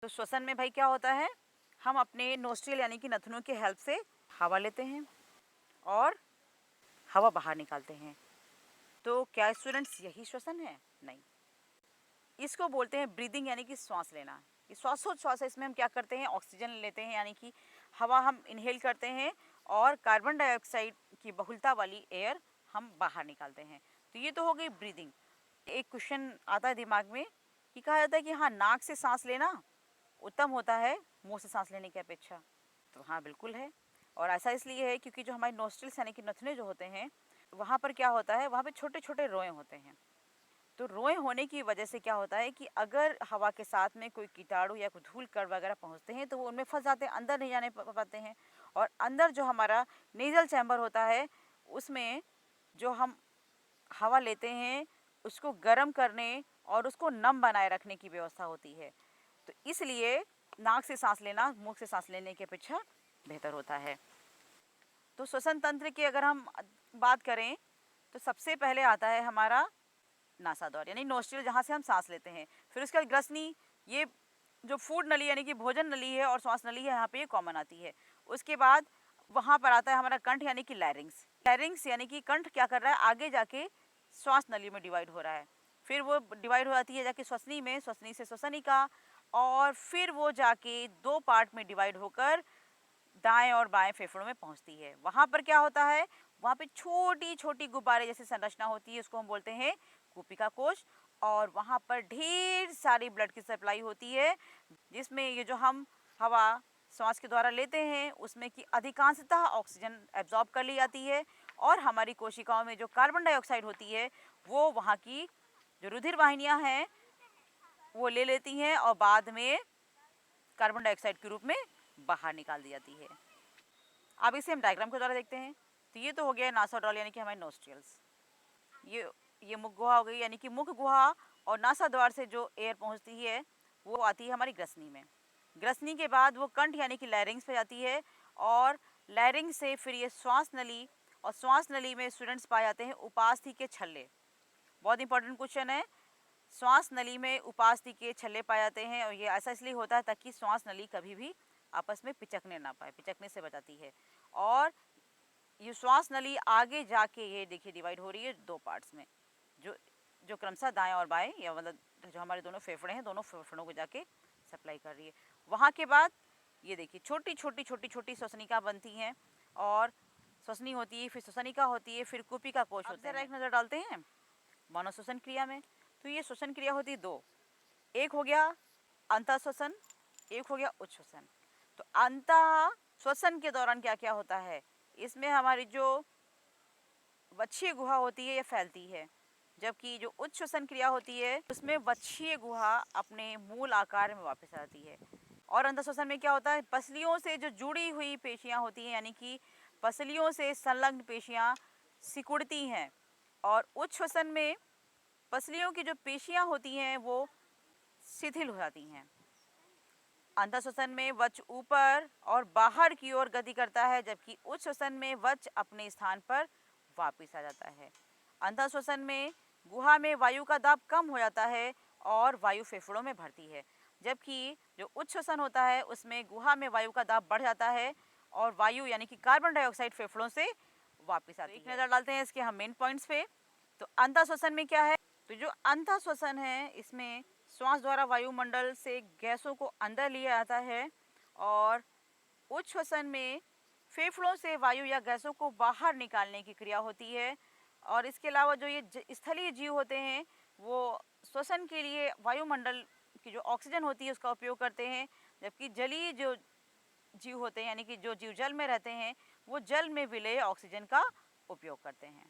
तो श्वसन में भाई क्या होता है, हम अपने नोस्ट्रिल यानी कि नथनों की हेल्प से हवा लेते हैं और हवा बाहर निकालते हैं। तो क्या स्टूडेंट्स यही श्वसन है? नहीं, इसको बोलते हैं ब्रीदिंग यानी कि सांस लेना। ये श्वासोच्छ्वास है, इसमें हम क्या करते हैं, ऑक्सीजन लेते हैं यानी कि हवा हम इनहेल करते हैं और कार्बन डाइऑक्साइड की बहुलता वाली एयर हम बाहर निकालते हैं। तो ये तो हो गई ब्रीदिंग। एक क्वेश्चन आता है दिमाग में कि कहा जाता है कि हाँ, नाक से सांस लेना उत्तम होता है मुंह से सांस लेने की अपेक्षा। तो हाँ, बिल्कुल है। और ऐसा इसलिए है क्योंकि जो हमारे नोस्ट्रिल्स यानी कि नथुने जो होते हैं, वहाँ पर क्या होता है, वहाँ पर छोटे छोटे रोए होते हैं। तो रोए होने की वजह से क्या होता है कि अगर हवा के साथ में कोई कीटाणु या कोई धूल कण वगैरह पहुंचते हैं तो वो उनमें फंस जाते हैं, अंदर नहीं जाने पाते हैं। और अंदर जो हमारा नेज़ल चैम्बर होता है, उसमें जो हम हवा लेते हैं उसको गर्म करने और उसको नम बनाए रखने की व्यवस्था होती है। तो इसलिए नाक से सांस लेना मुंह से सांस लेने की अपेक्षा बेहतर होता है। तो श्वसन तंत्र की अगर हम बात करें तो सबसे पहले आता है हमारा नासाद्वार यानी नोस्ट्रिल, जहाँ से हम सांस लेते हैं। फिर उसके बाद ग्रसनी, ये जो फूड नली यानी कि भोजन नली है और श्वास नली है, यहाँ पे ये कॉमन आती है। उसके बाद वहाँ पर आता है हमारा कंठ यानी कि लैरिंग्स। लैरिंग्स यानी कि कंठ क्या कर रहा है, आगे जाके श्वास नली में डिवाइड हो रहा है। फिर वो डिवाइड हो जाती है जाके श्वसनी में, श्वसनी से श्वसनिका, और फिर वो जाके दो पार्ट में डिवाइड होकर दाएं और बाएं फेफड़ों में पहुंचती है। वहाँ पर क्या होता है, वहाँ पे छोटी छोटी गुब्बारे जैसी संरचना होती है, उसको हम बोलते हैं कूपिका कोश। और वहाँ पर ढेर सारी ब्लड की सप्लाई होती है, जिसमें ये जो हम हवा सांस के द्वारा लेते हैं उसमें की अधिकांशतः ऑक्सीजन एब्जॉर्ब कर ली जाती है और हमारी कोशिकाओं में जो कार्बन डाइऑक्साइड होती है वो वहाँ की जो रुधिर वाहिनियाँ हैं वो ले लेती हैं और बाद में कार्बन डाइऑक्साइड के रूप में बाहर निकाल दी जाती है। अब इसे हम डायग्राम के द्वारा देखते हैं। तो ये तो हो गया नासाड्रॉल यानी कि हमारे नोस्ट्रियल्स। ये मुख गुहा हो गई, यानी कि मुख गुहा और नासा द्वार से जो एयर पहुंचती है वो आती है हमारी ग्रसनी में। ग्रसनी के बाद वो कंठ यानी कि लैरिंग्स पे जाती है और लैरिंग से फिर ये श्वास नली, और श्वास नली में स्टूडेंट्स पाए जाते हैं उपास्थि के छल्ले। बहुत इंपॉर्टेंट क्वेश्चन है, श्वास नली में उपास्थि के छल्ले पाए जाते हैं और ये ऐसा इसलिए होता है ताकि श्वास नली कभी भी आपस में पिचकने ना पाए, पिचकने से बचाती है। और ये श्वास नली आगे जाके ये देखिए डिवाइड हो रही है दो पार्ट्स में, जो जो क्रमशः दाएं और बाएं, या मतलब जो हमारे दोनों फेफड़े हैं दोनों फेफड़ों को जाके सप्लाई कर रही है। वहाँ के बाद ये देखिए छोटी छोटी छोटी छोटी श्वसनिका बनती हैं और श्वसनी होती है, फिर श्वसनिका होती है, फिर कूपिका कोश होते हैं। एक नज़र डालते हैं मनोश्वसन क्रिया में। तो ये श्वसन क्रिया होती है दो, एक हो गया अंतः श्वसन, एक हो गया उच्च श्वसन। तो अंतः श्वसन के दौरान क्या क्या होता है, इसमें हमारी जो वक्षीय गुहा होती है ये फैलती है, जबकि जो उच्च श्वसन क्रिया होती है उसमें वक्षीय गुहा अपने मूल आकार में वापस आती है। और अंतः श्वसन में क्या होता है, पसलियों से जो जुड़ी हुई पेशियां होती हैं यानी कि पसलियों से संलग्न पेशियां सिकुड़ती हैं, और उच्च श्वसन में पसलियों की जो पेशियां होती हैं वो शिथिल हो जाती हैं। अंतः श्वसन में वक्ष ऊपर और बाहर की ओर गति करता है, जबकि उच्च श्वसन में वक्ष अपने स्थान पर वापस आ जाता है। अंतः श्वसन में गुहा में वायु का दाब कम हो जाता है और वायु फेफड़ों में भरती है, जबकि जो उच्च श्वसन होता है उसमें गुहा में वायु का दाब बढ़ जाता है और वायु यानी कि कार्बन डाइऑक्साइड फेफड़ों से वापस आती है। एक नज़र डालते हैं इसके हम मेन पॉइंट्स पे। तो अंतः श्वसन में क्या है, तो जो अंतः श्वसन है इसमें श्वास द्वारा वायुमंडल से गैसों को अंदर लिया जाता है, और उच्च श्वसन में फेफड़ों से वायु या गैसों को बाहर निकालने की क्रिया होती है। और इसके अलावा जो ये स्थलीय जीव होते हैं वो श्वसन के लिए वायुमंडल की जो ऑक्सीजन होती है उसका उपयोग करते हैं, जबकि जलीय जो जीव होते हैं यानी कि जो जीव जल में रहते हैं वो जल में विलेय ऑक्सीजन का उपयोग करते हैं।